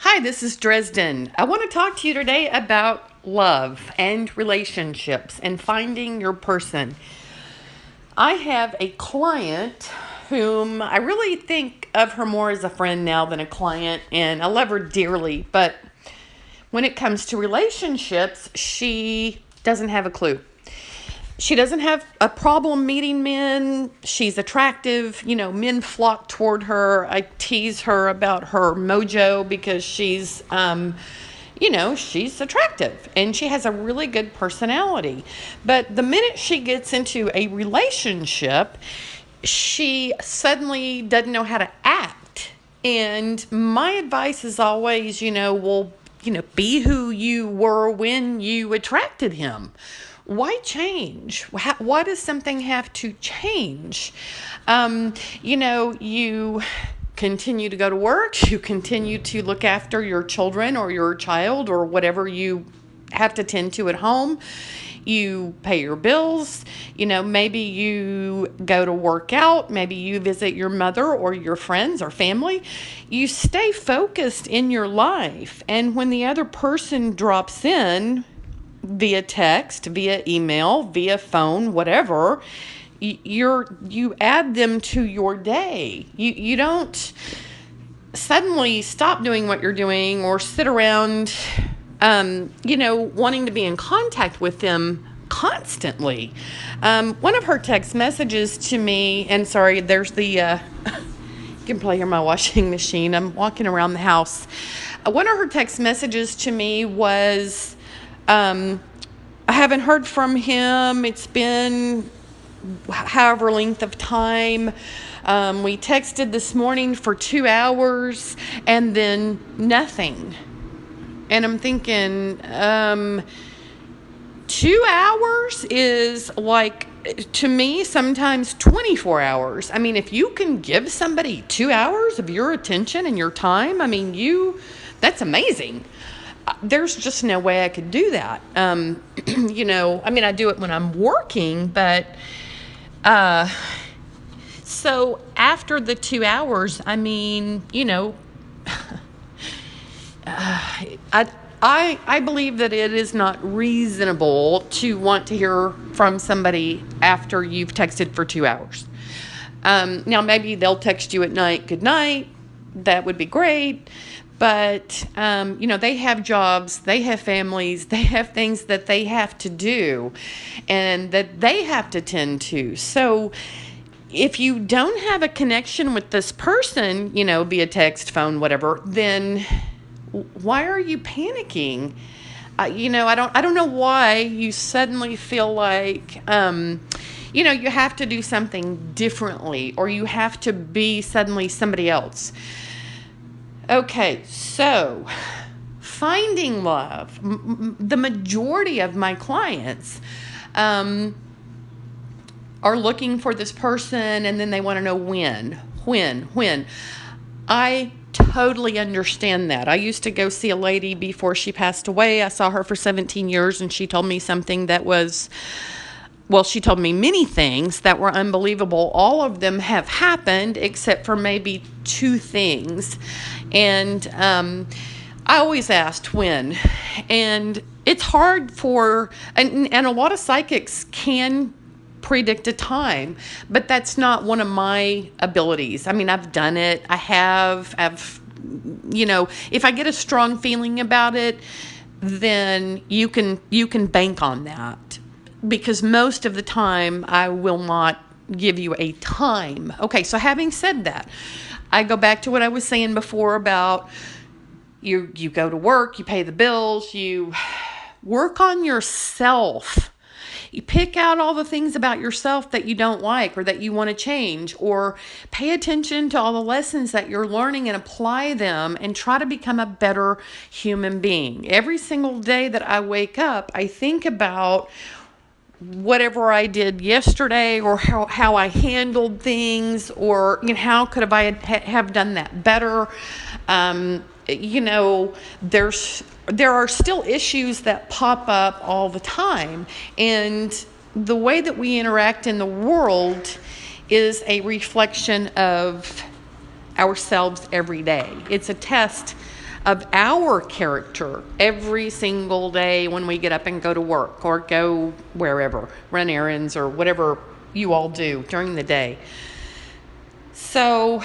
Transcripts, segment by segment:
Hi, this is Dresden. I want to talk to you today about love and relationships and finding your person. I have a client whom I really think of her more as a friend now than a client, and I love her dearly. But when it comes to relationships, she doesn't have a clue. She doesn't have a problem meeting men. She's attractive. Men flock toward her. I tease her about her mojo because she's attractive and she has a really good personality. But the minute she gets into a relationship, she suddenly doesn't know how to act. And my advice is always, be who you were when you attracted him. Why change? Why does something have to change? You continue to go to work, you continue to look after your children or your child or whatever you have to tend to at home. You pay your bills, maybe you go to work out, maybe you visit your mother or your friends or family. You stay focused in your life, and when the other person drops in via text, via email, via phone, whatever, you add them to your day. You don't suddenly stop doing what you're doing or sit around wanting to be in contact with them constantly. One of her text messages to me, and sorry, there's the you can probably hear my washing machine. I'm walking around the house. One of her text messages to me was, I haven't heard from him. It's been however length of time. We texted this morning for 2 hours and then nothing. And I'm thinking, 2 hours is like, to me, sometimes 24 hours. I mean, if you can give somebody 2 hours of your attention and your time, that's amazing. There's just no way I could do that. I do it when I'm working, but, so after the 2 hours, I believe that it is not reasonable to want to hear from somebody after you've texted for 2 hours. Now maybe they'll text you at night, good night. That would be great. But, they have jobs, they have families, they have things that they have to do and that they have to tend to. So if you don't have a connection with this person, via text, phone, whatever, then why are you panicking? I don't know why you suddenly feel like, you have to do something differently or you have to be suddenly somebody else. Okay, so finding love. The majority of my clients are looking for this person and then they want to know when. I totally understand that. I used to go see a lady before she passed away. I saw her for 17 years and she told me something that was, she told me many things that were unbelievable. All of them have happened except for maybe 2 things. And I always asked when. And it's hard and a lot of psychics can predict a time, but that's not one of my abilities. I've done it. I've if I get a strong feeling about it, then you can bank on that. Because most of the time, I will not give you a time. Okay, so having said that, I go back to what I was saying before about you go to work, you pay the bills, you work on yourself. You pick out all the things about yourself that you don't like or that you want to change, or pay attention to all the lessons that you're learning and apply them and try to become a better human being. Every single day that I wake up, I think about whatever I did yesterday or how I handled things or how could have done that better. There are still issues that pop up all the time, and the way that we interact in the world is a reflection of ourselves every day. It's a test of our character every single day when we get up and go to work or go wherever, run errands or whatever you all do during the day. So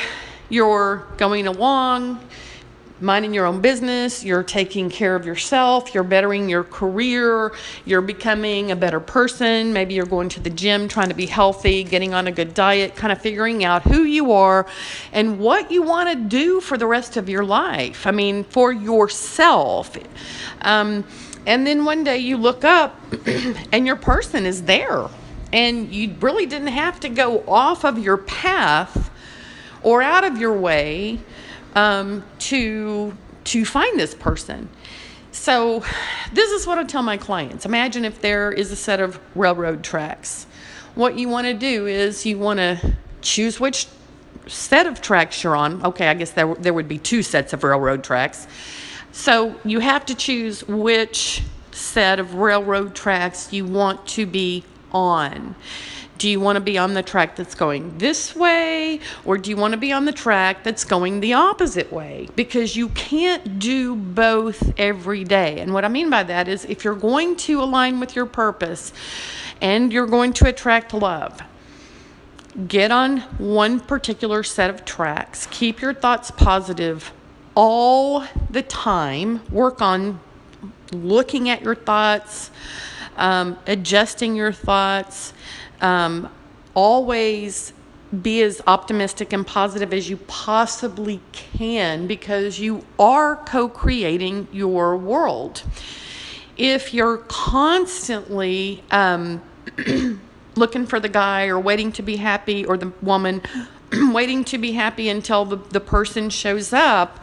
you're going along, minding your own business, you're taking care of yourself, you're bettering your career, you're becoming a better person, maybe you're going to the gym, trying to be healthy, getting on a good diet, kind of figuring out who you are and what you want to do for the rest of your life. I mean, for yourself. And then one day you look up and your person is there, and you really didn't have to go off of your path or out of your way to find this person. So this is what I tell my clients. Imagine if there is a set of railroad tracks. What you want to do is you want to choose which set of tracks you're on. Okay, I guess there would be two sets of railroad tracks. So you have to choose which set of railroad tracks you want to be on. Do you want to be on the track that's going this way, or do you want to be on the track that's going the opposite way? Because you can't do both every day. And what I mean by that is, if you're going to align with your purpose and you're going to attract love, get on one particular set of tracks. Keep your thoughts positive all the time. Work on looking at your thoughts, adjusting your thoughts. Always be as optimistic and positive as you possibly can, because you are co-creating your world. If you're constantly looking for the guy or waiting to be happy, or the woman waiting to be happy until the person shows up,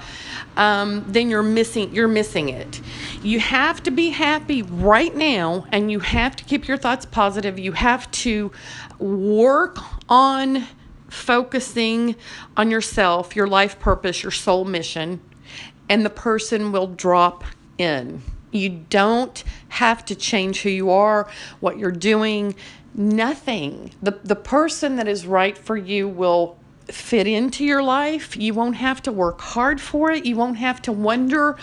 then you're missing it. You have to be happy right now, and you have to keep your thoughts positive. You have to work on focusing on yourself, your life purpose, your soul mission, and the person will drop in. You don't have to change who you are, what you're doing, nothing. The person that is right for you will fit into your life. You won't have to work hard for it. You won't have to wonder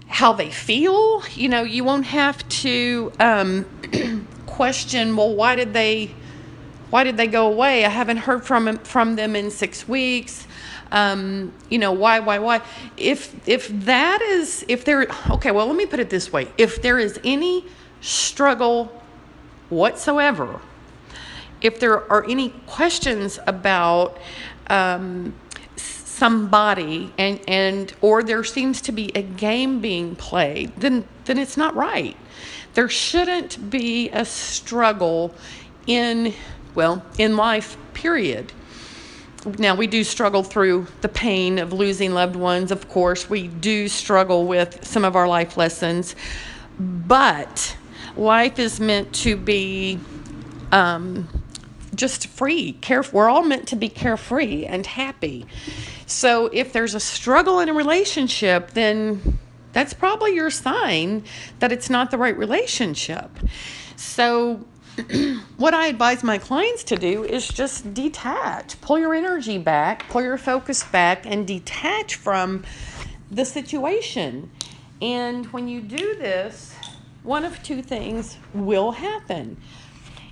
how they feel. You won't have to question, well, why did they go away? I haven't heard from them in 6 weeks. Why? Well, let me put it this way. If there is any struggle whatsoever, if there are any questions about somebody or there seems to be a game being played, then it's not right. There shouldn't be a struggle in life, period. Now, we do struggle through the pain of losing loved ones. Of course, we do struggle with some of our life lessons, but life is meant to be just free. We're all meant to be carefree and happy. So if there's a struggle in a relationship, then that's probably your sign that it's not the right relationship. So what I advise my clients to do is just detach. Pull your energy back, pull your focus back, and detach from the situation. And when you do this, one of two things will happen.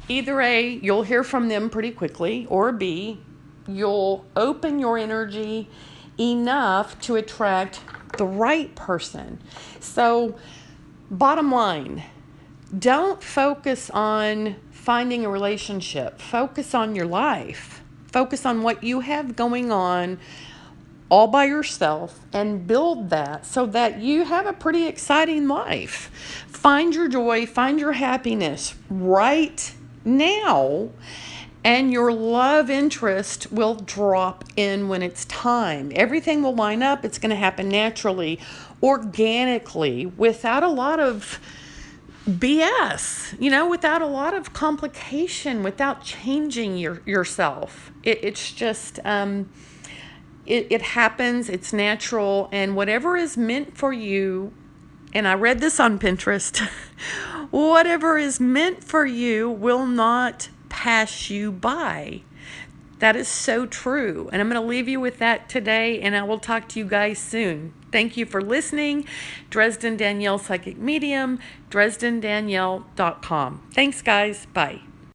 Either A, you'll hear from them pretty quickly, or B, you'll open your energy enough to attract the right person. So, bottom line, don't focus on finding a relationship. Focus on your life. Focus on what you have going on all by yourself, and build that so that you have a pretty exciting life. Find your joy, find your happiness right now, and your love interest will drop in when it's time. Everything will line up. It's going to happen naturally, organically, without a lot of BS, without a lot of complication, without changing yourself. It's just, it happens. It's natural. And whatever is meant for you, and I read this on Pinterest, whatever is meant for you will not pass you by. That is so true. And I'm going to leave you with that today, and I will talk to you guys soon. Thank you for listening. Dresden Danielle Psychic Medium, DresdenDanielle.com. Thanks, guys. Bye.